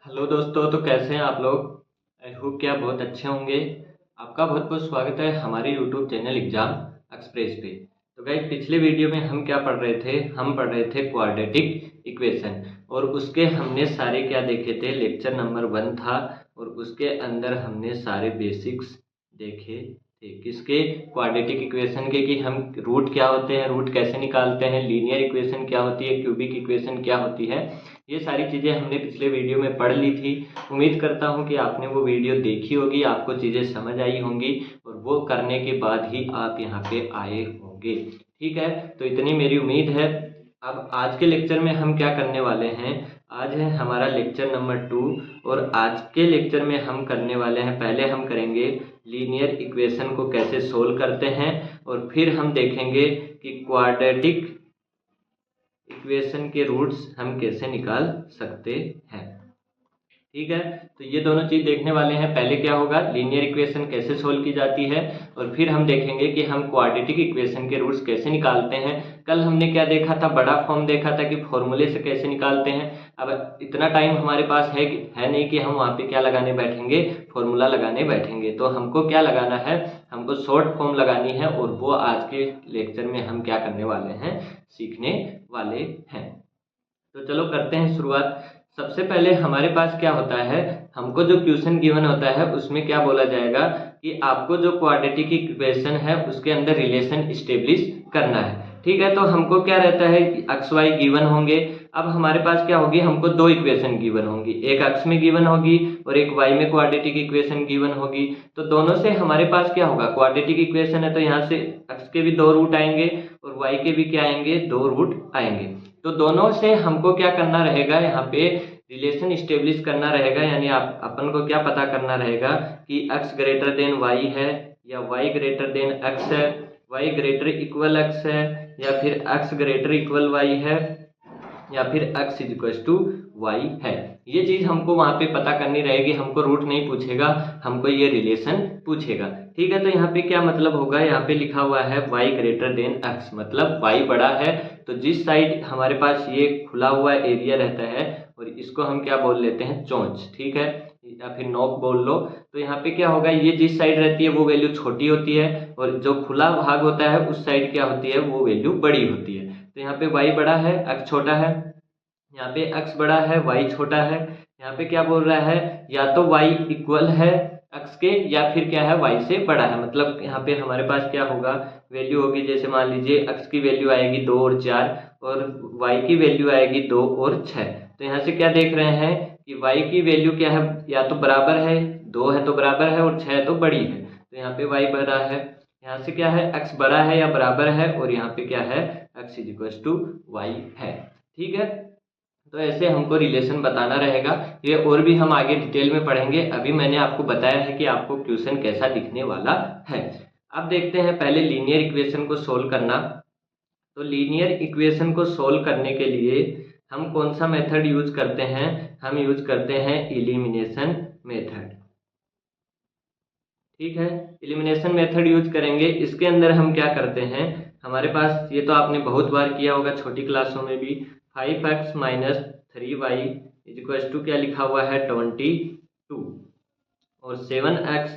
Hello दोस्तों, तो कैसे हैं आप लोग। आई होप कि आप बहुत अच्छे होंगे। आपका बहुत बहुत स्वागत है हमारे यूट्यूब चैनल एग्जाम एक्सप्रेस पे। तो गाइस, पिछले वीडियो में हम क्या पढ़ रहे थे, हम पढ़ रहे थे क्वाड्रेटिक इक्वेशन। और उसके हमने सारे क्या देखे थे, लेक्चर नंबर 1 था। और उसके अंदर हमने सारे बेसिक्स देखे थे किसके, क्वाड्रेटिक इक्वेशन के, कि हम रूट क्या होते हैं, रूट कैसे निकालते हैं, लीनियर इक्वेशन क्या होती है, क्यूबिक इक्वेशन क्या होती है। ये सारी चीज़ें हमने पिछले वीडियो में पढ़ ली थी। उम्मीद करता हूँ कि आपने वो वीडियो देखी होगी, आपको चीज़ें समझ आई होंगी और वो करने के बाद ही आप यहाँ पे आए होंगे। ठीक है, तो इतनी मेरी उम्मीद है। अब आज के लेक्चर में हम क्या करने वाले हैं, आज है हमारा लेक्चर नंबर 2। और आज के लेक्चर में हम करने वाले हैं, पहले हम करेंगे लीनियर इक्वेशन को कैसे सोल्व करते हैं, और फिर हम देखेंगे कि क्वाड्रेटिक इक्वेशन के रूट्स हम कैसे निकाल सकते हैं। ठीक है, तो ये दोनों चीज देखने वाले हैं। पहले क्या होगा, लीनियर इक्वेशन कैसे सोल्व की जाती है, और फिर हम देखेंगे कि हम क्वाड्रेटिक इक्वेशन के रूट्स कैसे निकालते हैं। कल हमने क्या देखा था, बड़ा फॉर्म देखा था कि फॉर्मूले से कैसे निकालते हैं। अब इतना टाइम हमारे पास है नहीं कि हम वहाँ पे क्या लगाने बैठेंगे, फॉर्मूला लगाने बैठेंगे। तो हमको क्या लगाना है, हमको शॉर्ट फॉर्म लगानी है, और वो आज के लेक्चर में हम क्या करने वाले हैं, सीखने वाले हैं। तो चलो करते हैं शुरुआत। सबसे पहले हमारे पास क्या होता है, हमको जो क्वेश्चन गिवन होता है उसमें क्या बोला जाएगा कि आपको जो क्वाड्रेटिक इक्वेशन है उसके अंदर रिलेशन स्टेब्लिश करना है। ठीक है, तो हमको क्या रहता है कि एक्स वाई गिवन होंगे। अब हमारे पास क्या होगी, हमको दो इक्वेशन गिवन होंगी, एक एक्स में गिवन होगी और एक वाई में क्वाड्रेटिक इक्वेशन गिवन होगी। तो दोनों से हमारे पास क्या होगा, क्वाड्रेटिक इक्वेशन है तो यहाँ से एक्स के भी दो रूट आएंगे और वाई के भी क्या आएंगे, दो रूट आएंगे। तो दोनों से हमको क्या करना रहेगा, यहाँ पे रिलेशन स्टेब्लिश करना रहेगा। यानी आप अपन को क्या पता करना रहेगा कि x ग्रेटर देन वाई है, या y ग्रेटर देन x है, y ग्रेटर इक्वल x है, या फिर x ग्रेटर इक्वल y है, या फिर x is equal to y है। ये चीज हमको वहां पे पता करनी रहेगी। हमको रूट नहीं पूछेगा, हमको ये रिलेशन पूछेगा। ठीक है, तो यहाँ पे क्या मतलब होगा, यहाँ पे लिखा हुआ है y ग्रेटर देन x, मतलब y बड़ा है। तो जिस साइड हमारे पास ये खुला हुआ एरिया रहता है, और इसको हम क्या बोल लेते हैं, चोंच, ठीक है, या फिर नोक बोल लो। तो यहाँ पे क्या होगा, ये जिस साइड रहती है वो वैल्यू छोटी होती है, और जो खुला भाग होता है उस साइड क्या होती है, वो वैल्यू बड़ी होती है। तो यहाँ पे y बड़ा है, x छोटा है। यहाँ पे x बड़ा है, y छोटा है। यहाँ पे क्या बोल रहा है, या तो y इक्वल है x के, या फिर क्या है, y से बड़ा है। मतलब यहाँ पे हमारे पास क्या होगा, वैल्यू होगी, जैसे मान लीजिए x की वैल्यू आएगी 2 और 4, और y की वैल्यू आएगी 2 और 6। तो यहाँ से क्या देख रहे हैं कि y की वैल्यू क्या है, या तो बराबर है, 2 है तो बराबर है, और 6 है तो बड़ी है। तो यहाँ पे y बड़ा है, यहाँ से क्या है, x बड़ा है या बराबर है, और यहाँ पे क्या है, x is equal to y है। ठीक है, तो ऐसे हमको रिलेशन बताना रहेगा। ये और भी हम आगे डिटेल में पढ़ेंगे। अभी मैंने आपको बताया है कि आपको क्वेश्चन कैसा दिखने वाला है। अब देखते हैं पहले लीनियर इक्वेशन को सोल्व करना। तो लीनियर इक्वेशन को सोल्व करने के लिए हम कौन सा मेथड यूज करते हैं, हम यूज करते हैं एलिमिनेशन मेथड। ठीक है, एलिमिनेशन मेथड यूज करेंगे। इसके अंदर हम क्या करते हैं, हमारे पास ये तो आपने बहुत बार किया होगा छोटी क्लासों में भी, 5x minus 3y is equal to क्या लिखा हुआ है, 22, और 7x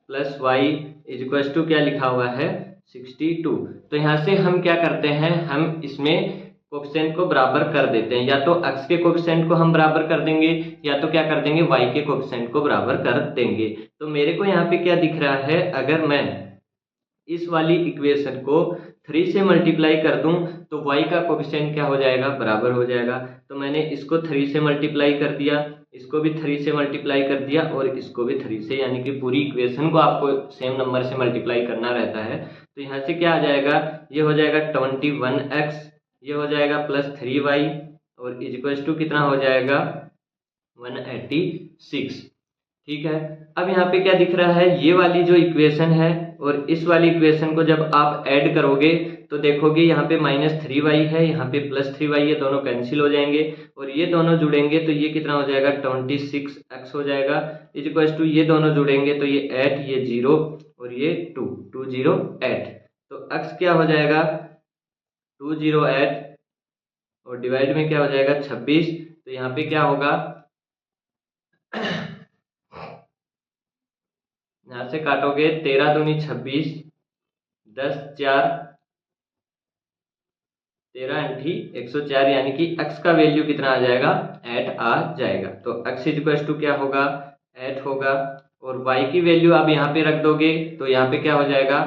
plus y is equal to क्या लिखा हुआ है, 62। तो यहाँ से हम क्या करते हैं, हम इसमें कोफिशिएंट को बराबर कर देते हैं। या तो x के कोफिशिएंट को हम बराबर कर देंगे, या तो क्या कर देंगे, y के कोफिशिएंट को बराबर कर देंगे। तो मेरे को यहाँ पे क्या दिख रहा है, अगर मैं इस वाली इक्वेशन को 3 से मल्टीप्लाई कर दूं तो y का कोफिशिएंट क्या हो जाएगा, बराबर हो जाएगा। तो मैंने इसको 3 से मल्टीप्लाई कर दिया, इसको भी 3 से मल्टीप्लाई कर दिया, और इसको भी 3 से, यानी कि पूरी इक्वेशन को आपको सेम नंबर से मल्टीप्लाई करना रहता है। तो यहाँ से क्या आ जाएगा, ये हो जाएगा 21x, ये हो जाएगा प्लस 3y, और इज इक्वल टू कितना हो जाएगा, 186। ठीक है, अब यहाँ पे क्या दिख रहा है, ये वाली जो इक्वेशन है और इस वाली इक्वेशन को जब आप ऐड करोगे तो देखोगे यहाँ पे -3y है, यहाँ पे +3y है, दोनों कैंसिल हो जाएंगे, और ये दोनों जुड़ेंगे तो ये कितना हो जाएगा, 26x हो जाएगा। इज इक्वल टू ये दोनों जुड़ेंगे तो ये 8, ये 0 और ये 2, 208। तो x क्या हो जाएगा, 208, और डिवाइड में क्या हो जाएगा, 26। तो यहाँ पे क्या होगा, यहाँ से काटोगे 13 दूनी 26, 10 4 13 अंठी 104, यानी कि x का वैल्यू कितना आ जाएगा, 8 आ जाएगा। तो x इक्वल टू क्या होगा, 8 होगा। और y की वैल्यू आप यहाँ पे रख दोगे तो यहाँ पे क्या हो जाएगा,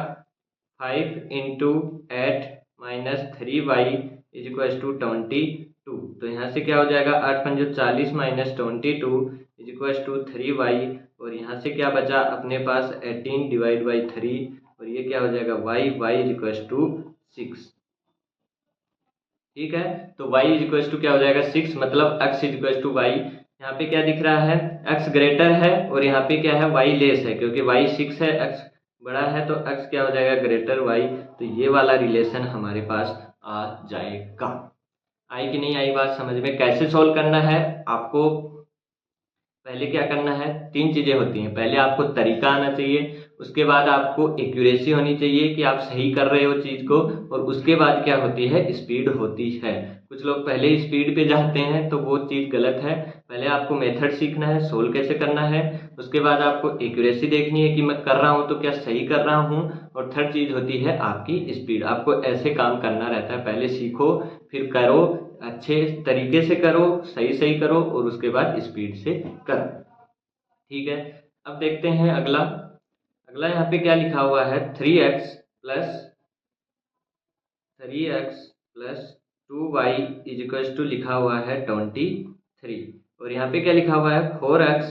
5 into 8 minus 3y is equal to 22। तो यहाँ से क्या हो जाएगा, 8 पंजे 40 minus 22 is equal to 3y। और यहाँ से क्या बचा अपने पास, 18 डिवाइड बाई 3, और ये क्या हो जाएगा y इज इक्वल टू 6। ठीक है, तो y इज इक्वल टू क्या हो जाएगा 6, मतलब x is equal to y। यहाँ पे क्या दिख रहा है, x ग्रेटर है और यहाँ पे क्या है, y लेस है, क्योंकि y 6 है, x बड़ा है, तो x क्या हो जाएगा ग्रेटर y। तो ये वाला रिलेशन हमारे पास आ जाएगा। आई कि नहीं आई बात समझ में। कैसे सोल्व करना है आपको, पहले क्या करना है, 3 चीजें होती हैं। पहले आपको तरीका आना चाहिए, उसके बाद आपको एक्यूरेसी होनी चाहिए कि आप सही कर रहे हो चीज को, और उसके बाद क्या होती है, स्पीड होती है। कुछ लोग पहले स्पीड पे जाते हैं तो वो चीज गलत है। पहले आपको मेथड सीखना है, सोल्व कैसे करना है, उसके बाद आपको एक्यूरेसी देखनी है कि मैं कर रहा हूँ तो क्या सही कर रहा हूँ, और थर्ड चीज होती है आपकी स्पीड। आपको ऐसे काम करना रहता है, पहले सीखो फिर करो, अच्छे तरीके से करो, सही सही करो, और उसके बाद स्पीड से करो। ठीक है, अब देखते हैं अगला। अगला यहाँ पे क्या लिखा हुआ है, 3x plus 2y is equal to लिखा हुआ है 23। और यहाँ पे क्या लिखा हुआ है, 4x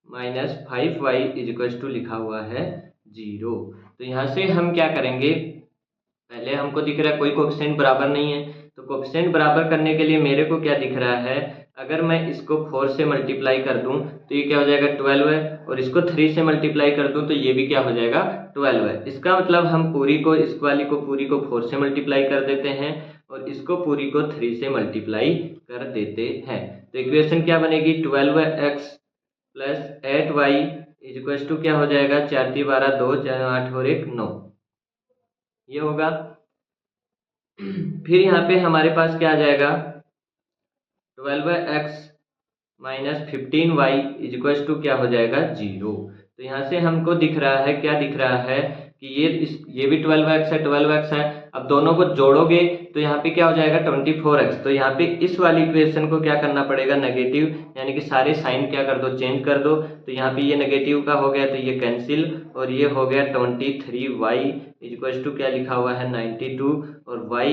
minus 5y is equal to लिखा हुआ है 0। तो यहाँ से हम क्या करेंगे, पहले हमको दिख रहा है कोई कोएफिशिएंट बराबर नहीं है, तो कोएफिशिएंट बराबर करने के लिए मेरे को क्या दिख रहा है, अगर मैं इसको 4 से मल्टीप्लाई कर दूं तो ये क्या हो जाएगा 12 है, और इसको 3 से मल्टीप्लाई कर दूं तो ये भी क्या हो जाएगा 12 है। इसका मतलब हम पूरी को, इस वाली को पूरी को 4 से मल्टीप्लाई कर देते हैं और इसको पूरी को 3 से मल्टीप्लाई कर देते हैं। तो इक्वेशन क्या बनेगी, 12x plus 8y is equal to क्या हो जाएगा, 4 3 12 2 4 8 और 1 9, ये होगा। फिर यहाँ पे हमारे पास क्या आ जाएगा, 12x minus 15y is equal to क्या हो जाएगा 0। तो यहाँ से हमको दिख रहा है, क्या दिख रहा है कि ये भी 12x है, 12x है। अब दोनों को जोड़ोगे तो यहाँ पे क्या हो जाएगा 24x। तो यहाँ पे इस वाली इक्वेशन को क्या करना पड़ेगा, नेगेटिव, यानी कि सारे साइन क्या कर दो, चेंज कर दो। तो यहाँ पे ये नेगेटिव का हो गया तो ये कैंसिल, और ये हो गया 23y इज इक्वल टू क्या लिखा हुआ है 92, और y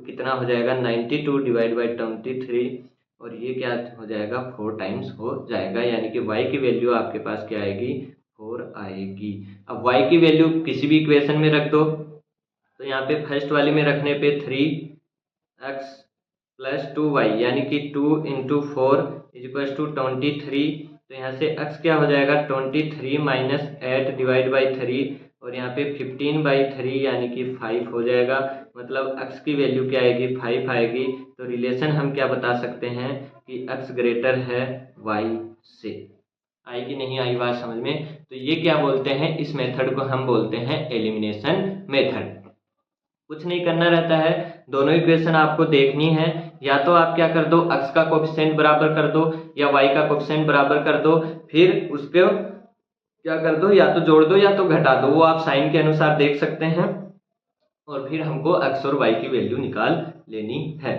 कितना हो जाएगा 92 डिवाइड बाई 23, और ये क्या हो जाएगा 4 टाइम्स हो जाएगा, यानी कि y की वैल्यू आपके पास क्या आएगी 4 आएगी। अब y की वैल्यू किसी भी इक्वेशन में रख दो, तो यहाँ पे फर्स्ट वाले में रखने पे 3x प्लस 2y यानी कि 2 इंटू 4 इज इक्वल टू 23। तो यहाँ से x क्या हो जाएगा 23 माइनस 8 डिवाइड बाई 3, और यहाँ पे 15/3 यानी कि 5 हो जाएगा। मतलब x की वैल्यू क्या आएगी 5 आएगी। तो रिलेशन हम क्या बता सकते हैं कि x ग्रेटर है y से। आई कि नहीं आई बात समझ में। तो ये क्या बोलते हैं, इस मेथड को हम बोलते हैं एलिमिनेशन मेथड। कुछ नहीं करना रहता है, दोनों इक्वेशन आपको देखनी है, या तो आप क्या कर दो x का कोएफिशिएंट बराबर कर दो या y का कोएफिशिएंट बराबर कर दो, फिर उसको क्या कर दो, या तो जोड़ दो या तो घटा दो, वो आप साइन के अनुसार देख सकते हैं। और फिर हमको x और y की वैल्यू निकाल लेनी है।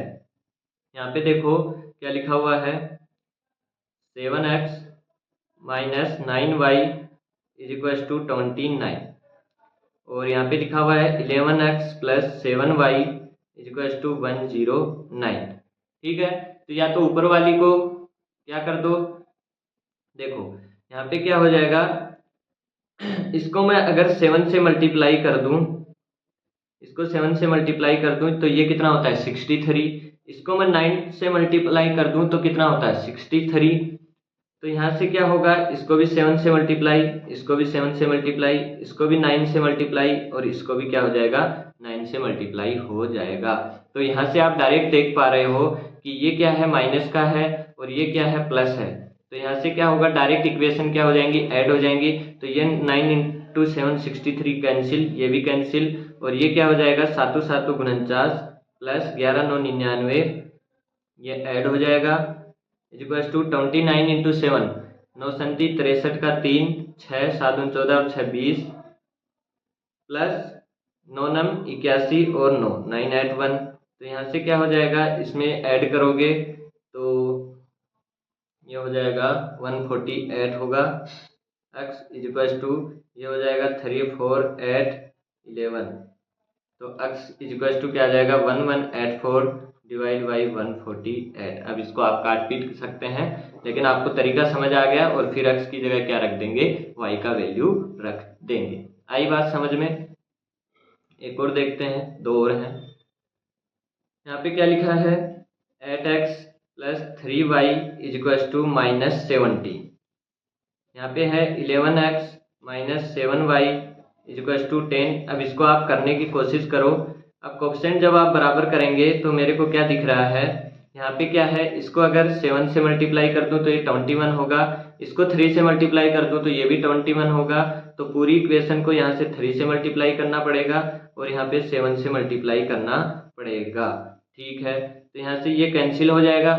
यहाँ पे देखो क्या लिखा हुआ है, 7x minus 9y is equal to 29, और यहाँ पे लिखा हुआ है 11x plus 7y is equal to 109। ठीक है, तो या तो ऊपर वाली को क्या कर दो, देखो यहाँ पे क्या हो जाएगा, इसको मैं अगर 7 से मल्टीप्लाई कर दूं, इसको 7 से मल्टीप्लाई कर दूं तो ये कितना होता है 63। इसको मैं 9 से मल्टीप्लाई कर दूं तो कितना होता है 63। तो यहाँ से क्या होगा, इसको भी 7 से मल्टीप्लाई, इसको भी 7 से मल्टीप्लाई, इसको भी 9 से मल्टीप्लाई, और इसको भी क्या हो जाएगा 9 से मल्टीप्लाई हो जाएगा। तो यहाँ से आप डायरेक्ट देख पा रहे हो कि ये क्या है माइनस का है और ये क्या है प्लस है। तो यहाँ से क्या होगा, डायरेक्ट इक्वेशन क्या हो जाएंगी, ऐड हो जाएंगी। तो ये 9 इंटू 7 63 कैंसिल, ये भी कैंसिल, और ये क्या हो जाएगा 7 7 49 प्लस 11 9 99, ये ऐड हो जाएगा इज इक्वल टू 29 इंटू 7, 9 संती 63 का 3, 6 7 दूनी 14 और 6 20 प्लस 9 नम 81 और 9 981। तो यहाँ से क्या हो जाएगा, इसमें ऐड करोगे तो ये हो जाएगा 148 होगा। x इज इक्वल टू ये हो जाएगा 3 4 8 11। तो x इज इक्वल टू क्या आ जाएगा 1184 डिवाइड बाई 148। अब इसको आप काट पीट सकते हैं, लेकिन आपको तरीका समझ आ गया। और फिर x की जगह क्या रख देंगे, y का वैल्यू रख देंगे। आई बात समझ में। एक और देखते हैं, दो और हैं। यहाँ पे क्या लिखा है 8x plus 3y is equal to -70। यहाँ पे है 11x minus 7y is equal to 10। अब इसको आप करने की कोशिश करो। अब कोफिशिएंट जब आप बराबर करेंगे तो मेरे को क्या दिख रहा है, यहाँ पे क्या है, इसको अगर 7 से मल्टीप्लाई कर दूं तो ये 21 होगा, इसको 3 से मल्टीप्लाई कर दूं तो ये भी 21 होगा। तो पूरी इक्वेशन को यहाँ से 3 से मल्टीप्लाई करना पड़ेगा और यहाँ पे 7 से मल्टीप्लाई करना पड़ेगा। ठीक है, तो यहाँ से ये कैंसिल हो जाएगा।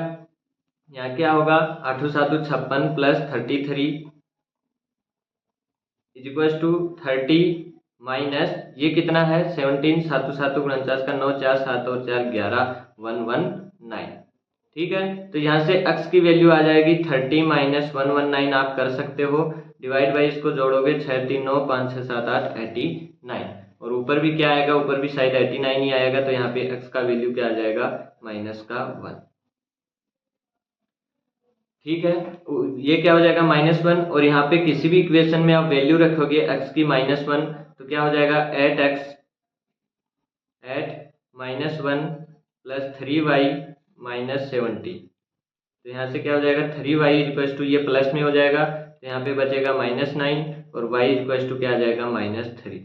यहाँ क्या होगा 8 7 56 plus 33 is equal to 30 minus ये कितना है 17 7 7 49 का 9 4 7 और 4 11 119। ठीक है, तो यहाँ से x की वैल्यू आ जाएगी 30 माइनस 119। आप कर सकते हो, डिवाइड बाई इसको जोड़ोगे 6 3 9 5 6 7 8 89। और ऊपर भी क्या आएगा, ऊपर भी शायद 89 ही आएगा। तो यहाँ पे x का वैल्यू क्या आ जाएगा -1। ठीक है, ये क्या हो जाएगा -1। और यहाँ पे किसी भी इक्वेशन में आप वैल्यू रखोगे x की -1 तो क्या हो जाएगा 8x 8 -1 प्लस 3y -70। तो यहाँ से क्या हो जाएगा 3y इक्वल टू ये प्लस में हो जाएगा, तो यहाँ पे बचेगा -9 और y इक्वल टू क्या आ जाएगा -3।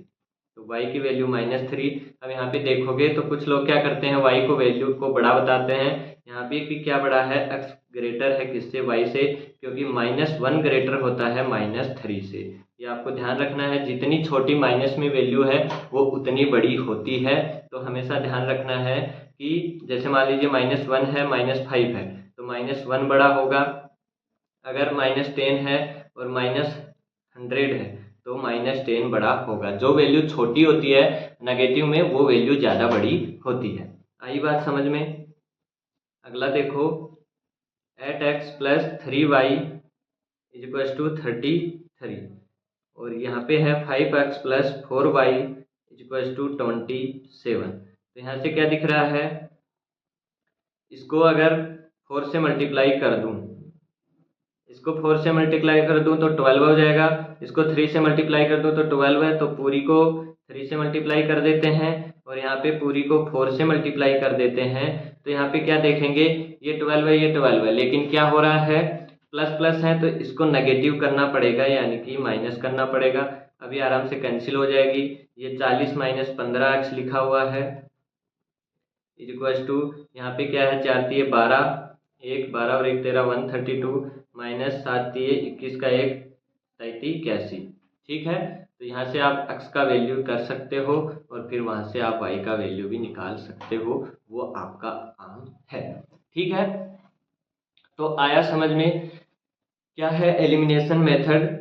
तो y की वैल्यू -3। अब यहाँ पे देखोगे तो कुछ लोग क्या करते हैं, y को वैल्यू को बड़ा बताते हैं। यहाँ पे भी क्या बड़ा है, x ग्रेटर है किससे, y से, क्योंकि -1 ग्रेटर होता है -3 से। ये आपको ध्यान रखना है, जितनी छोटी माइनस में वैल्यू है वो उतनी बड़ी होती है। तो हमेशा ध्यान रखना है कि जैसे मान लीजिए -1 है -5 है तो -1 बड़ा होगा। अगर -10 है और -100 है तो -10 बड़ा होगा। जो वैल्यू छोटी होती है नेगेटिव में वो वैल्यू ज़्यादा बड़ी होती है। आई बात समझ में। अगला देखो 8x plus 3y is equal to 33 और यहाँ पे है 5x plus 4y is equal to 27। तो यहाँ से क्या दिख रहा है, इसको अगर 4 से मल्टीप्लाई कर दूं, इसको 4 से मल्टीप्लाई कर दूं तो 12 हो जाएगा। इसको 3 से मल्टीप्लाई कर दूं तो 12 है, तो पूरी को 3 से मल्टीप्लाई कर देते हैं और यहाँ पे पूरी को 4 से मल्टीप्लाई कर देते हैं। तो यहाँ पे क्या देखेंगे, ये 12 है ये 12 है, लेकिन क्या हो रहा है प्लस प्लस है तो इसको नेगेटिव करना पड़ेगा, यानी कि माइनस करना पड़ेगा। अभी आराम से कैंसिल हो जाएगी। ये 40 माइनस 15x लिखा हुआ है इज इक्वल टू यहाँ पे क्या है 4 3 12 1 12 और 1 13 132 माइनस 7 3 21 का 1 37 81। ठीक है, तो यहाँ से आप x का वैल्यू कर सकते हो और फिर वहाँ से आप y का वैल्यू भी निकाल सकते हो, वो आपका काम है। ठीक है, तो आया समझ में। क्या है एलिमिनेशन मेथड।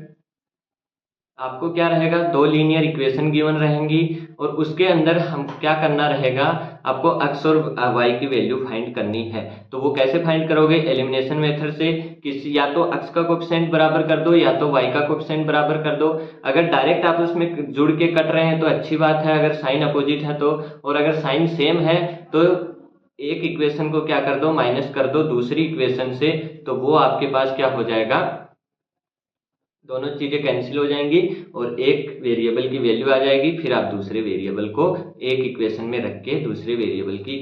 आपको क्या रहेगा, दो लीनियर इक्वेशन गिवन रहेंगी और उसके अंदर हम क्या करना रहेगा, आपको x और y की वैल्यू फाइंड करनी है। तो वो कैसे फाइंड करोगे, एलिमिनेशन मेथड से। किसी या तो x का कोएफिशिएंट बराबर कर दो या तो y का कोएफिशिएंट बराबर कर दो। अगर डायरेक्ट आपस में जुड़ के कट रहे हैं तो अच्छी बात है, अगर साइन अपोजिट है तो। और अगर साइन सेम है तो एक इक्वेशन को क्या कर दो, माइनस कर दो दूसरी इक्वेशन से, तो वो आपके पास क्या हो जाएगा, दोनों चीजें कैंसिल हो जाएंगी और एक वेरिएबल की वैल्यू आ जाएगी। फिर आप दूसरे वेरिएबल को एक इक्वेशन में रख के दूसरे वेरिएबल की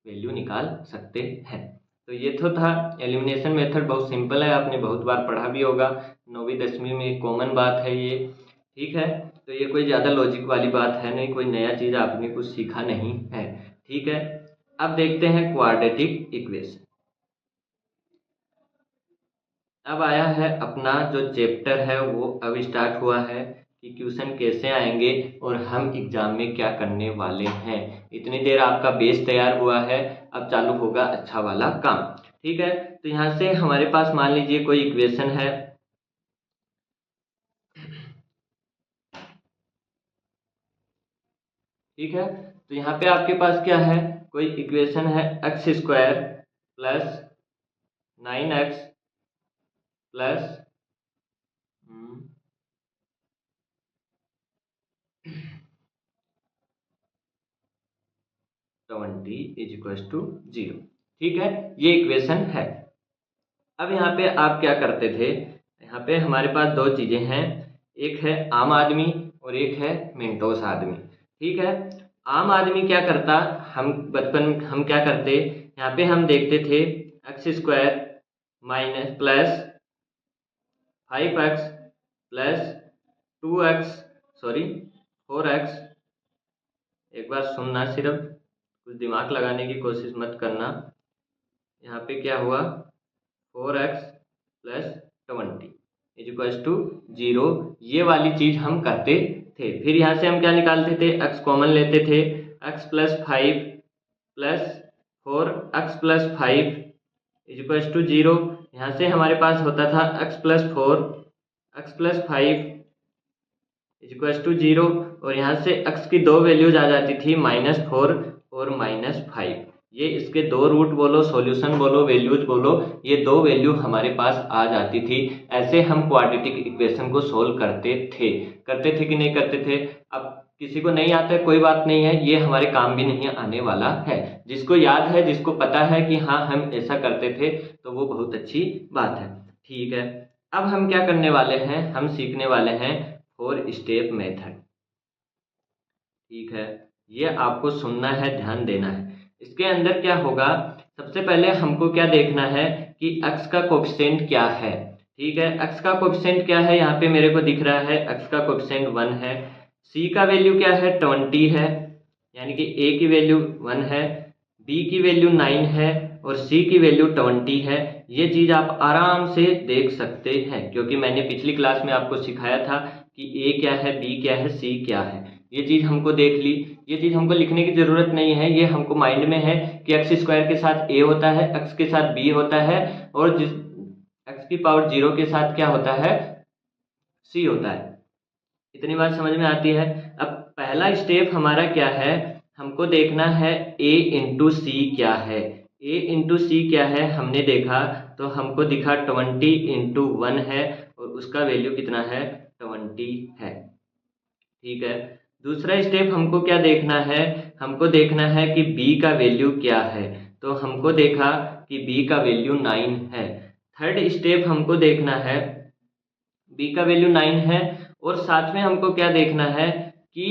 वैल्यू निकाल सकते हैं। तो ये तो था एलिमिनेशन मेथड, बहुत सिंपल है, आपने बहुत बार पढ़ा भी होगा, 9वीं 10वीं में कॉमन बात है ये। ठीक है, तो ये कोई ज़्यादा लॉजिक वाली बात है नहीं, कोई नया चीज़ आपने कुछ सीखा नहीं है। ठीक है, अब देखते हैं क्वाड्रेटिक इक्वेशन। अब आया है अपना जो चैप्टर है वो अब स्टार्ट हुआ है कि क्वेश्चन कैसे आएंगे और हम एग्जाम में क्या करने वाले हैं। इतनी देर आपका बेस तैयार हुआ है, अब चालू होगा अच्छा वाला काम। ठीक है, तो यहाँ से हमारे पास मान लीजिए कोई इक्वेशन है ठीक है, तो यहाँ पे आपके पास क्या है, कोई इक्वेशन है x square plus 9x plus 20 is equal to 0। ठीक है, ये इक्वेशन है। अब यहाँ पे आप क्या करते थे, यहाँ पे हमारे पास दो चीजें हैं, एक है आम आदमी और एक है मिंटोस आदमी। ठीक है, आम आदमी क्या करता, हम बचपन में हम क्या करते, यहाँ पे हम देखते थे x square minus plus 5x plus 2x, sorry 4x, एक बार सुनना, सिर्फ कुछ दिमाग लगाने की कोशिश मत करना। यहाँ पे क्या हुआ, 4x plus 20 is equal to 0, ये वाली चीज हम करते थे। फिर यहाँ से हम क्या निकालते थे, x कॉमन लेते थे, x plus 5 plus 4x plus 5 is equal to 0। यहाँ से हमारे पास होता था x plus 4 x plus 5 is equal to 0, और यहाँ से x की दो वैल्यूज आ जाती थी -4 और -5। ये इसके दो रूट बोलो, सॉल्यूशन बोलो, वैल्यूज बोलो, ये दो वैल्यू हमारे पास आ जाती थी। ऐसे हम क्वाड्रेटिक इक्वेशन को सोल्व करते थे कि नहीं करते थे। अब किसी को नहीं आता है, कोई बात नहीं है, ये हमारे काम भी नहीं आने वाला है। जिसको याद है, जिसको पता है कि हाँ हम ऐसा करते थे, तो वो बहुत अच्छी बात है। ठीक है, अब हम क्या करने वाले हैं, हम सीखने वाले हैं 4 स्टेप मेथड। ठीक है, ये आपको सुनना है, ध्यान देना है। इसके अंदर क्या होगा, सबसे पहले हमको क्या देखना है कि x का कोएफिशिएंट क्या है। ठीक है, x का कोएफिशिएंट क्या है, यहाँ पे मेरे को दिख रहा है x का कोएफिशिएंट 1 है, c का वैल्यू क्या है 20 है, यानी कि a की वैल्यू 1 है, b की वैल्यू 9 है और c की वैल्यू 20 है। ये चीज आप आराम से देख सकते हैं, क्योंकि मैंने पिछली क्लास में आपको सिखाया था कि a क्या है, b क्या है, c क्या है। ये चीज हमको देख ली, ये चीज हमको लिखने की जरूरत नहीं है, ये हमको माइंड में है कि एक्स स्क्वायर के साथ a होता है, x के साथ b होता है, और जिस x की पावर 0 के साथ क्या होता है, c होता है। इतनी बात समझ में आती है। अब पहला स्टेप हमारा क्या है, हमको देखना है a इंटू सी क्या है। a इंटू सी क्या है, हमने देखा तो हमको दिखा 20 इंटू 1 है, और उसका वैल्यू कितना है, 20 है। ठीक है, दूसरा स्टेप हमको क्या देखना है, हमको देखना है कि b का वैल्यू क्या है, तो हमको देखा कि b का वैल्यू 9 है। थर्ड स्टेप हमको देखना है, b का वैल्यू 9 है, और साथ में हमको क्या देखना है कि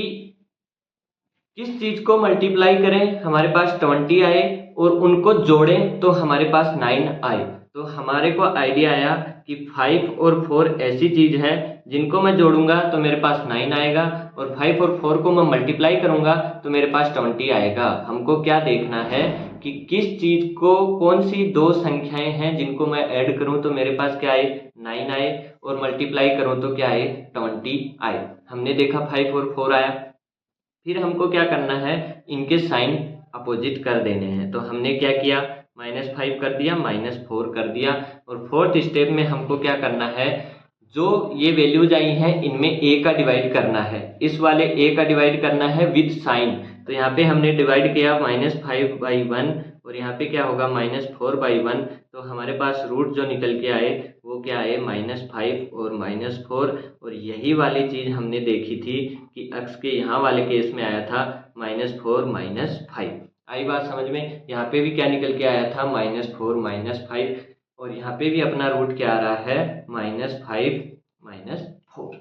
किस चीज को मल्टीप्लाई करें हमारे पास 20 आए, और उनको जोड़ें तो हमारे पास 9 आए। तो हमारे को आइडिया आया कि 5 और 4 ऐसी चीज है जिनको मैं जोड़ूंगा तो मेरे पास 9 आएगा, और 5 और 4 को मैं मल्टीप्लाई करूंगा तो मेरे पास 20 आएगा। हमको क्या देखना है कि किस चीज को, कौन सी दो संख्याएं हैं जिनको मैं ऐड करूं तो मेरे पास क्या आए, 9 आए, और मल्टीप्लाई करूं तो क्या आए, 20 आए। हमने देखा 5 और 4 आया। फिर हमको क्या करना है, इनके साइन अपोजिट कर देने हैं। तो हमने क्या किया, -5 कर दिया, -4 कर दिया, और फोर्थ स्टेप में हमको क्या करना है, जो ये वैल्यूज आई हैं इनमें a का डिवाइड करना है, इस वाले a का डिवाइड करना है विद साइन। तो यहाँ पे हमने डिवाइड किया -5/1, और यहाँ पे क्या होगा, -4/1। तो हमारे पास रूट जो निकल के आए वो क्या आए, -5 और -4। और यही वाली चीज हमने देखी थी कि x के यहाँ वाले केस में आया था -4 -5। आई बात समझ में, यहाँ पे भी क्या निकल के आया था, -4 -5, और यहाँ पे भी अपना रूट क्या आ रहा है, -5 -4।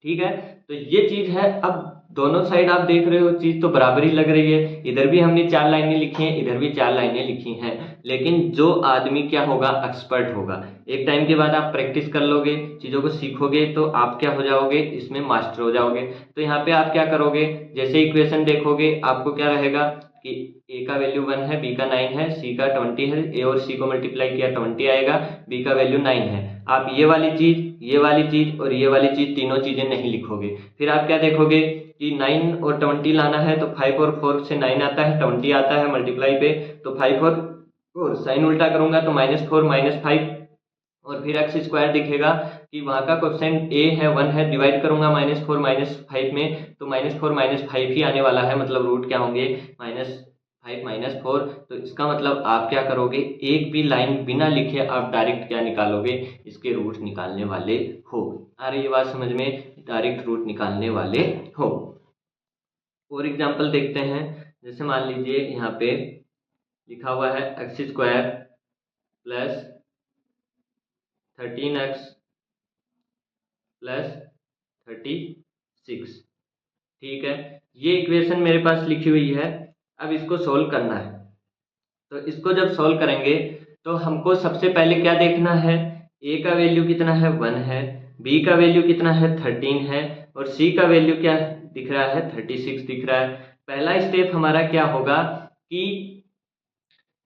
ठीक है, तो ये चीज है। अब दोनों साइड आप देख रहे हो चीज तो बराबर ही लग रही है, इधर भी हमने 4 लाइनें लिखी हैं, इधर भी 4 लाइनें लिखी हैं। लेकिन जो आदमी क्या होगा, एक्सपर्ट होगा। एक टाइम के बाद आप प्रैक्टिस कर लोगे, चीजों को सीखोगे, तो आप क्या हो जाओगे, इसमें मास्टर हो जाओगे। तो यहाँ पे आप क्या करोगे, जैसे इक्वेशन देखोगे आपको क्या रहेगा कि a का वैल्यू 1 है, b का 9 है, c का 20 है, a और c को मल्टीप्लाई किया 20 आएगा, b का वैल्यू 9 है। आप ये वाली चीज और ये वाली चीज तीनों चीजें नहीं लिखोगे। फिर आप क्या देखोगे कि 9 और 20 लाना है, तो 5 और 4 से 9 आता है, 20 आता है मल्टीप्लाई पे, तो 5 और साइन उल्टा करूंगा तो -4 -5, और फिर एक्स स्क्वायर दिखेगा कि वहाँ का कोएफिशिएंट ए है 1 है, डिवाइड करूंगा -4 -5 में तो -4 -5 ही आने वाला है, मतलब रूट क्या होंगे -5 -4। तो इसका मतलब आप क्या करोगे, एक भी लाइन बिना लिखे आप डायरेक्ट क्या निकालोगे, इसके रूट निकालने वाले हो। आ रही है बात समझ में, डायरेक्ट रूट निकालने वाले हो। और एग्जाम्पल देखते हैं, जैसे मान लीजिए यहाँ पे लिखा हुआ है x square plus 13x plus 36। ठीक है, ये इक्वेशन मेरे पास लिखी हुई है। अब इसको सोल्व करना है, तो इसको जब सोल्व करेंगे तो हमको सबसे पहले क्या देखना है, a का वैल्यू कितना है 1 है, b का वैल्यू कितना है 13 है, और c का वैल्यू क्या दिख रहा है 36 दिख रहा है। पहला स्टेप हमारा क्या होगा कि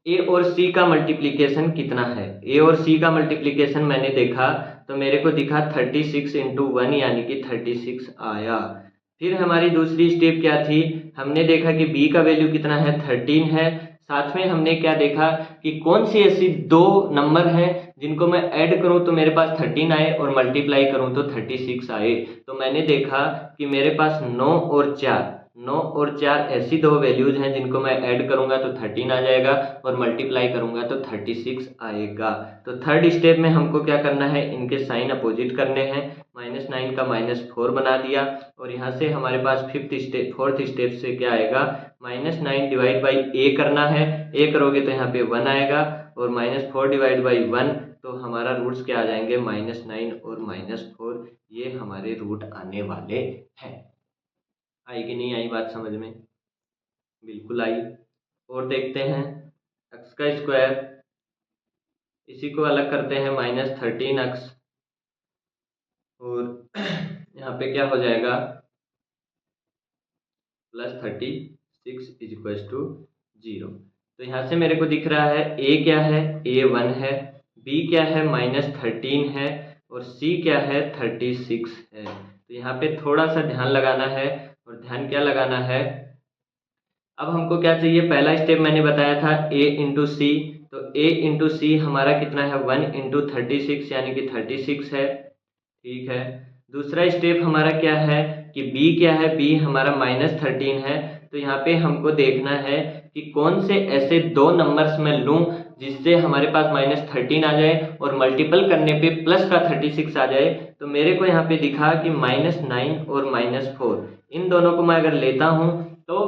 ए और सी का मल्टीप्लीकेशन कितना है। ए और सी का मल्टीप्लीकेशन मैंने देखा तो मेरे को दिखा 36 इंटू 1 यानी कि 36 आया। फिर हमारी दूसरी स्टेप क्या थी, हमने देखा कि बी का वैल्यू कितना है 13 है। साथ में हमने क्या देखा कि कौन सी ऐसी दो नंबर हैं जिनको मैं ऐड करूं तो मेरे पास 13 आए और मल्टीप्लाई करूं तो 36 आए। तो मैंने देखा कि मेरे पास 9 और 4 ऐसी दो वैल्यूज हैं जिनको मैं ऐड करूंगा तो 13 आ जाएगा और मल्टीप्लाई करूंगा तो 36 आएगा। तो थर्ड स्टेप में हमको क्या करना है, इनके साइन अपोजिट करने हैं। -9 का -4 बना दिया और यहाँ से हमारे पास फोर्थ स्टेप से क्या आएगा, -9 डिवाइड बाई ए करना है। ए करोगे तो यहाँ पे 1 आएगा और -4 डिवाइड बाई 1, तो हमारा रूट्स क्या आ जाएंगे -9 और -4, ये हमारे रूट आने वाले हैं। आई कि नहीं आई बात समझ में, बिल्कुल आई। और देखते हैं एक्स का स्क्वायर, इसी को अलग करते हैं -13x और यहाँ पे क्या हो जाएगा +36 इज इक्वल टू 0। तो यहाँ से मेरे को दिख रहा है ए क्या है, ए 1 है, बी क्या है -13 है और सी क्या है 36 है। तो यहाँ पे थोड़ा सा ध्यान लगाना है, और ध्यान क्या लगाना है, अब हमको क्या चाहिए, पहला स्टेप मैंने बताया था a इंटू सी, तो a इंटू सी हमारा कितना है 1 इंटू 36 यानी कि 36 है। ठीक है, दूसरा स्टेप हमारा क्या है कि b क्या है, b हमारा -13 है। तो यहाँ पे हमको देखना है कि कौन से ऐसे दो नंबर्स में लूँ जिससे हमारे पास -13 आ जाए और मल्टीपल करने पे प्लस का 36 आ जाए। तो मेरे को यहाँ पे दिखा कि -9 और -4, इन दोनों को मैं अगर लेता हूँ तो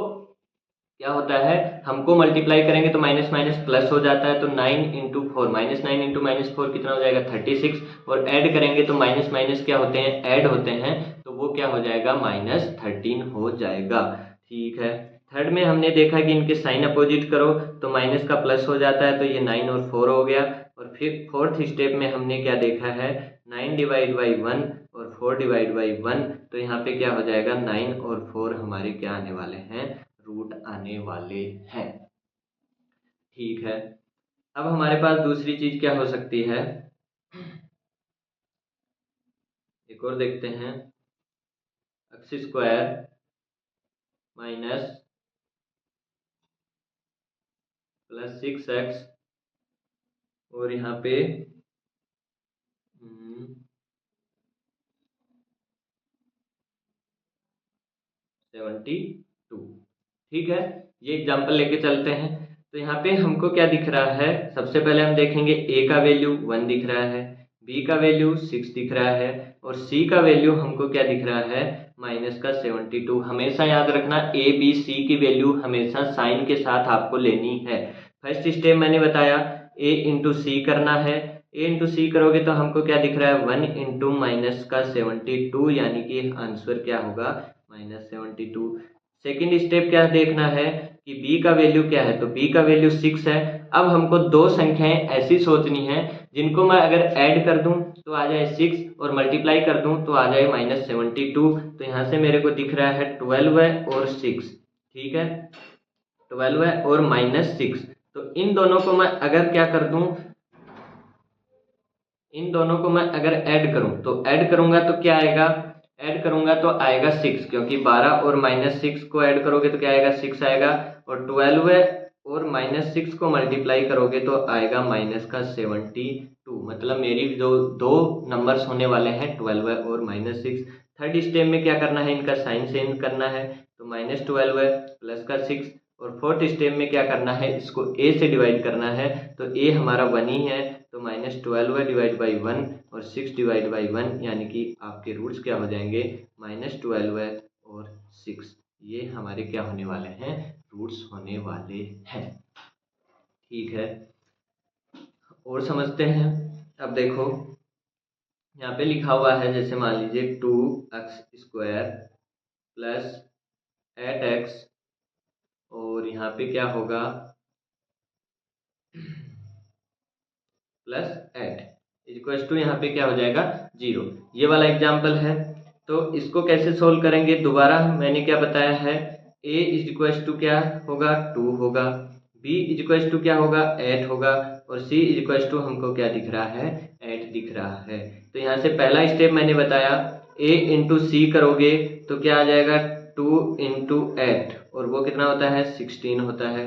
क्या होता है, हमको मल्टीप्लाई करेंगे तो माइनस माइनस प्लस हो जाता है। तो 9 इंटू 4, -9 इंटू -4 कितना हो जाएगा 36, और ऐड करेंगे तो माइनस माइनस क्या होते हैं, ऐड होते हैं, तो वो क्या हो जाएगा -13 हो जाएगा। ठीक है, थर्ड में हमने देखा कि इनके साइन अपोजिट करो तो माइनस का प्लस हो जाता है, तो ये 9 और 4 हो गया। और फिर फोर्थ स्टेप में हमने क्या देखा है, 9 डिवाइड बाई 1 और 4 डिवाइड बाई 1, तो यहाँ पे क्या हो जाएगा 9 और 4 हमारे क्या आने वाले हैं, रूट आने वाले हैं। ठीक है, अब हमारे पास दूसरी चीज क्या हो सकती है, एक और देखते हैं, एक्स स्क्वायर माइनस +6x और यहाँ पे 72। ठीक है, ये एग्जाम्पल लेके चलते हैं। तो यहाँ पे हमको क्या दिख रहा है, सबसे पहले हम देखेंगे a का वैल्यू 1 दिख रहा है, b का वैल्यू 6 दिख रहा है और c का वैल्यू हमको क्या दिख रहा है, -72। हमेशा याद रखना a b c की वैल्यू हमेशा साइन के साथ आपको लेनी है। फर्स्ट स्टेप मैंने बताया a इंटू सी करना है, a इंटू सी करोगे तो हमको क्या दिख रहा है 1 इंटू -72 यानी कि आंसर क्या होगा -72। सेकेंड स्टेप क्या देखना है कि b का वैल्यू क्या है, तो b का वैल्यू 6 है। अब हमको दो संख्याएं ऐसी सोचनी है जिनको मैं अगर ऐड कर दूं तो आ जाए 6 और मल्टीप्लाई कर दूं तो आ जाए -72। तो यहाँ से मेरे को दिख रहा है 12 है और 6। ठीक है, 12 है और -6, तो इन दोनों को मैं अगर क्या कर दूं, इन दोनों को मैं अगर ऐड करूं तो ऐड करूंगा तो क्या आएगा, ऐड करूंगा तो आएगा 6, क्योंकि 12 और -6 को ऐड करोगे तो क्या आएगा 6 आएगा, और 12 है और -6 को मल्टीप्लाई करोगे तो आएगा -72। मतलब मेरी जो दो नंबर्स होने वाले हैं 12 है और -6। थर्ड स्टेप में क्या करना है, इनका साइन चेंज करना है, तो -12 है प्लस का 6। और फोर्थ स्टेप में क्या करना है, इसको a से डिवाइड करना है, तो a हमारा 1 ही है, तो -12 डिवाइड बाई 1 और 6 डिवाइड बाई 1, यानी कि आपके रूट्स क्या हो जाएंगे, -12 और 6। ये हमारे क्या होने वाले हैं, रूट्स होने वाले हैं। ठीक है, और समझते हैं। अब देखो यहाँ पे लिखा हुआ है, जैसे मान लीजिए 2x² प्लस 8x, और यहाँ पे क्या होगा प्लस 8 इक्वल्स टू यहाँ पे क्या हो जाएगा 0। ये वाला एग्जाम्पल है, तो इसको कैसे सोल्व करेंगे, दोबारा मैंने क्या बताया है, a इक्वल्स टू क्या होगा 2 होगा, b इक्वल्स टू क्या होगा 8 होगा, और c इक्वल्स टू हमको क्या दिख रहा है 8 दिख रहा है। तो यहाँ से पहला स्टेप मैंने बताया, a इंटू सी करोगे तो क्या आ जाएगा 2 इंटू 8, और वो कितना होता है 16 होता है।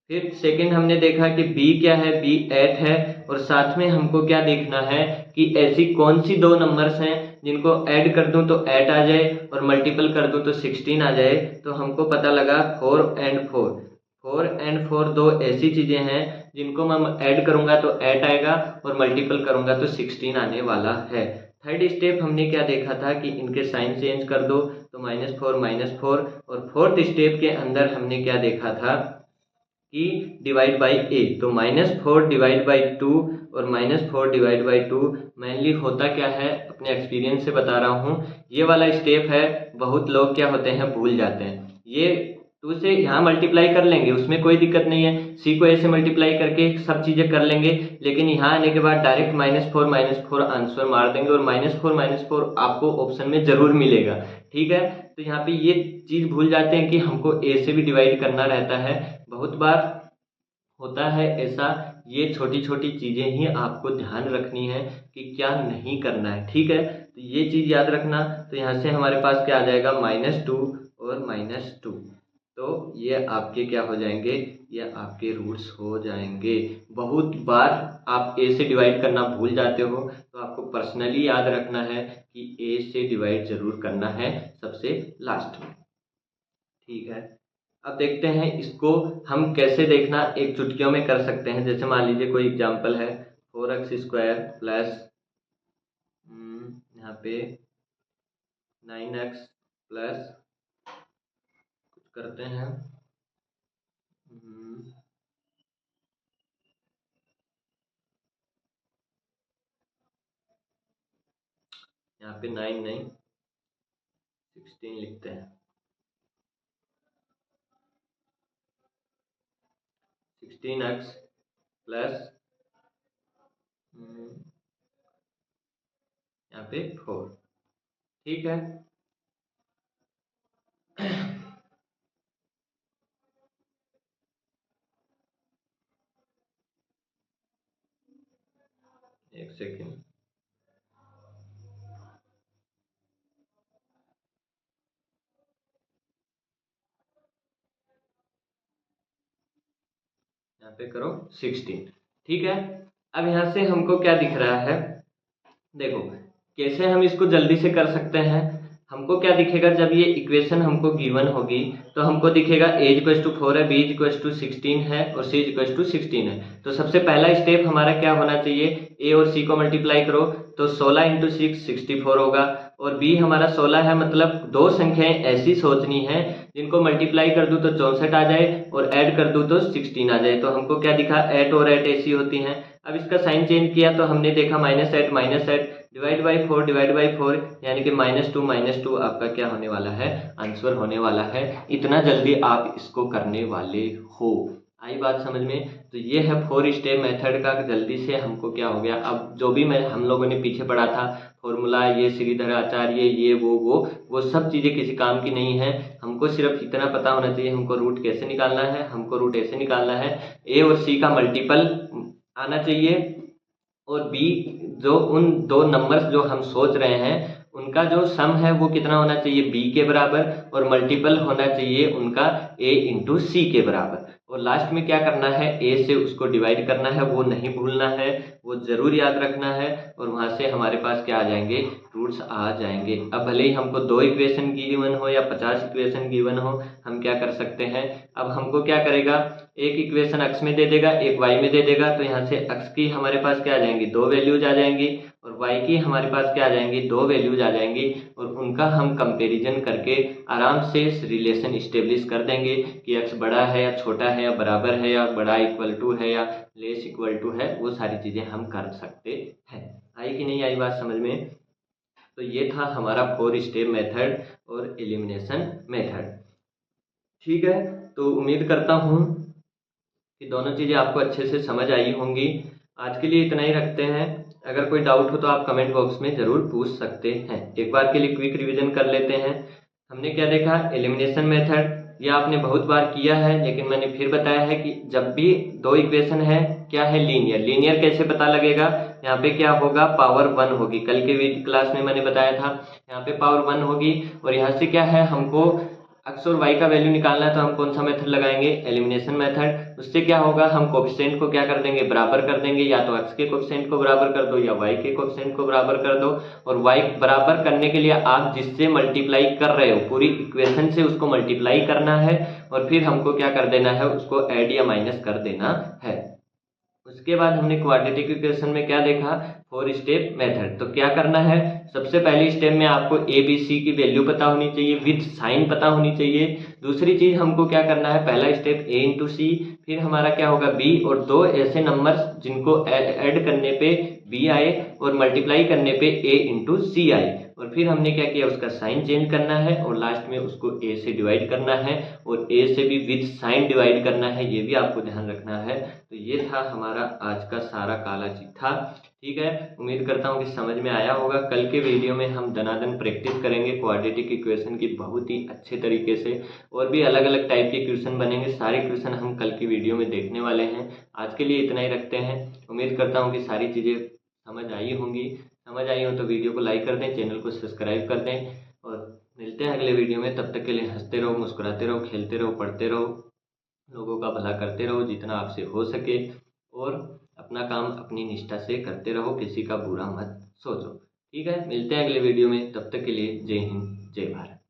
फिर सेकंड हमने देखा कि b क्या है, b 8 है, और साथ में हमको क्या देखना है कि ऐसी कौन सी दो नंबर्स हैं जिनको ऐड कर दूं तो 8 आ जाए और मल्टीपल कर दूं तो 16 आ जाए। तो हमको पता लगा 4 एंड 4 दो ऐसी चीजें हैं जिनको मैं ऐड करूंगा तो 8 आएगा और मल्टीपल करूंगा तो 16 आने वाला है। थर्ड स्टेप हमने क्या देखा था कि इनके साइन चेंज कर दो तो -4, और फोर्थ स्टेप के अंदर हमने क्या देखा था कि डिवाइड बाई a, तो -4 डिवाइड बाई 2 और -4 डिवाइड बाई 2 मेनली होता क्या है, अपने एक्सपीरियंस से बता रहा हूँ। ये वाला स्टेप है, बहुत लोग क्या होते हैं भूल जाते हैं। ये 2 से यहाँ मल्टीप्लाई कर लेंगे, उसमें कोई दिक्कत नहीं है, c को a से मल्टीप्लाई करके सब चीज़ें कर लेंगे, लेकिन यहाँ आने के बाद डायरेक्ट -4 आंसर मार देंगे, और -4 आपको ऑप्शन में ज़रूर मिलेगा। ठीक है, तो यहाँ पे ये चीज़ भूल जाते हैं कि हमको a से भी डिवाइड करना रहता है, बहुत बार होता है ऐसा। ये छोटी छोटी चीज़ें ही आपको ध्यान रखनी है कि क्या नहीं करना है। ठीक है, तो ये चीज़ याद रखना। तो यहाँ से हमारे पास क्या आ जाएगा -2 और -2, तो ये आपके क्या हो जाएंगे, ये आपके रूट्स हो जाएंगे। बहुत बार आप a से डिवाइड करना भूल जाते हो, तो आपको पर्सनली याद रखना है कि a से डिवाइड ज़रूर करना है सबसे लास्ट में। ठीक है, अब देखते हैं इसको हम कैसे देखना एक चुटकियों में कर सकते हैं। जैसे मान लीजिए कोई एग्जांपल है 4x² प्लस यहाँ पे 9x प्लस कुछ करते हैं यहाँ पे 9 नहीं 16 लिखते हैं, 16x प्लस यहाँ पे 4। ठीक है, एक सेकेंड, यहाँ पे करो 16। ठीक है, अब यहाँ से हमको क्या दिख रहा है, देखो कैसे हम इसको जल्दी से कर सकते हैं। हमको क्या दिखेगा, जब ये इक्वेशन हमको गिवन होगी तो हमको दिखेगा a इक्वल्स टू 4 है, b इक्वल्स टू 16 है और c इक्वल्स टू 16 है। तो सबसे पहला स्टेप हमारा क्या होना चाहिए, a और c को मल्टीप्लाई करो तो 16 इंटू 6 64 होगा, और b हमारा 16 है, मतलब दो संख्याएं ऐसी सोचनी है जिनको मल्टीप्लाई कर दूं तो 64 आ जाए और ऐड कर दूं तो 16 आ जाए। तो हमको क्या दिखा, 8 और 8 ऐसी होती हैं। अब इसका साइन चेंज किया तो हमने देखा -8 डिवाइड बाई 4 यानी कि -2 आपका क्या होने वाला है, आंसर होने वाला है। इतना जल्दी आप इसको करने वाले हो, आई बात समझ में। तो ये है 4 स्टेप मेथड का, जल्दी से हमको क्या हो गया। अब जो भी हम लोगों ने पीछे पढ़ा था फॉर्मूला, ये श्रीधर आचार्य, ये वो सब चीज़ें किसी काम की नहीं है। हमको सिर्फ इतना पता होना चाहिए हमको रूट कैसे निकालना है, हमको रूट ऐसे निकालना है, a और c का मल्टीपल आना चाहिए, और b जो उन दो नंबर्स जो हम सोच रहे हैं उनका जो सम है वो कितना होना चाहिए, b के बराबर, और मल्टीपल होना चाहिए उनका a इंटू सी के बराबर। और लास्ट में क्या करना है, ए से उसको डिवाइड करना है, वो नहीं भूलना है, वो ज़रूर याद रखना है। और वहाँ से हमारे पास क्या आ जाएंगे, रूट्स आ जाएंगे। अब भले ही हमको 2 इक्वेशन गिवन हो या 50 इक्वेशन गिवन हो, हम क्या कर सकते हैं, अब हमको क्या करेगा, एक इक्वेशन x में दे देगा, एक y में दे देगा, तो यहाँ से x की हमारे पास क्या आ जाएंगी, 2 वैल्यूज आ जाएंगी, और y की हमारे पास क्या आ जाएंगी, 2 वैल्यूज आ जाएंगी। और उनका हम कंपैरिजन करके आराम से रिलेशन इस्टेब्लिश कर देंगे कि x बड़ा है या छोटा है या बराबर है या बड़ा इक्वल टू है या लेस इक्वल टू है, वो सारी चीज़ें हम कर सकते हैं। आई कि नहीं आई बात समझ में? तो ये था हमारा 4 स्टेप मेथड और एलिमिनेशन मेथड। ठीक है, तो उम्मीद करता हूँ कि दोनों चीज़ें आपको अच्छे से समझ आई होंगी। आज के लिए इतना ही रखते हैं। अगर कोई डाउट हो तो आप कमेंट बॉक्स में ज़रूर पूछ सकते हैं। एक बार के लिए क्विक रिवीजन कर लेते हैं। हमने क्या देखा, एलिमिनेशन मेथड, ये आपने बहुत बार किया है, लेकिन मैंने फिर बताया है कि जब भी 2 इक्वेशन है, क्या है, लीनियर। लीनियर कैसे पता लगेगा, यहाँ पे क्या होगा, पावर 1 होगी। कल के क्लास में मैंने बताया था, यहाँ पे पावर 1 होगी। और यहाँ से क्या है, हमको x और y का वैल्यू निकालना है, तो हम कौन सा मेथड लगाएंगे, एलिमिनेशन मेथड। उससे क्या होगा, हम कोफिशिएंट को क्या कर देंगे, बराबर कर देंगे। या तो x के कोफिशिएंट को बराबर कर दो या y के कोफिशिएंट को बराबर कर दो। और y बराबर करने के लिए आप जिससे मल्टीप्लाई कर रहे हो, पूरी इक्वेशन से उसको मल्टीप्लाई करना है, और फिर हमको क्या कर देना है, उसको ऐड या माइनस कर देना है। उसके बाद हमने क्वाड्रेटिक इक्वेशन में क्या देखा, 4 स्टेप मेथड। तो क्या करना है, सबसे पहली स्टेप में आपको ए बी सी की वैल्यू पता होनी चाहिए, विद साइन पता होनी चाहिए। दूसरी चीज हमको क्या करना है, पहला स्टेप ए इंटू सी, फिर हमारा क्या होगा बी, और 2 ऐसे नंबर्स जिनको ऐड करने पे बी आए और मल्टीप्लाई करने पे ए इंटू सी आए। और फिर हमने क्या किया, उसका साइन चेंज करना है और लास्ट में उसको ए से डिवाइड करना है, और ए से भी विद साइन डिवाइड करना है, ये भी आपको ध्यान रखना है। तो ये था हमारा आज का सारा काला चिट्ठा। ठीक है, उम्मीद करता हूँ कि समझ में आया होगा। कल के वीडियो में हम दनादन प्रैक्टिस करेंगे क्वाड्रेटिक इक्वेशन की बहुत ही अच्छे तरीके से, और भी अलग अलग टाइप के क्वेश्चन बनेंगे। सारे क्वेश्चन हम कल की वीडियो में देखने वाले हैं। आज के लिए इतना ही रखते हैं। उम्मीद करता हूँ कि सारी चीज़ें समझ आई होंगी। समझ आई हो तो वीडियो को लाइक कर दें, चैनल को सब्सक्राइब कर दें, और मिलते हैं अगले वीडियो में। तब तक के लिए हंसते रहो, मुस्कुराते रहो, खेलते रहो, पढ़ते रहो, लोगों का भला करते रहो जितना आपसे हो सके, और अपना काम अपनी निष्ठा से करते रहो, किसी का बुरा मत सोचो। ठीक है, मिलते हैं अगले वीडियो में। तब तक के लिए जय हिंद, जय भारत।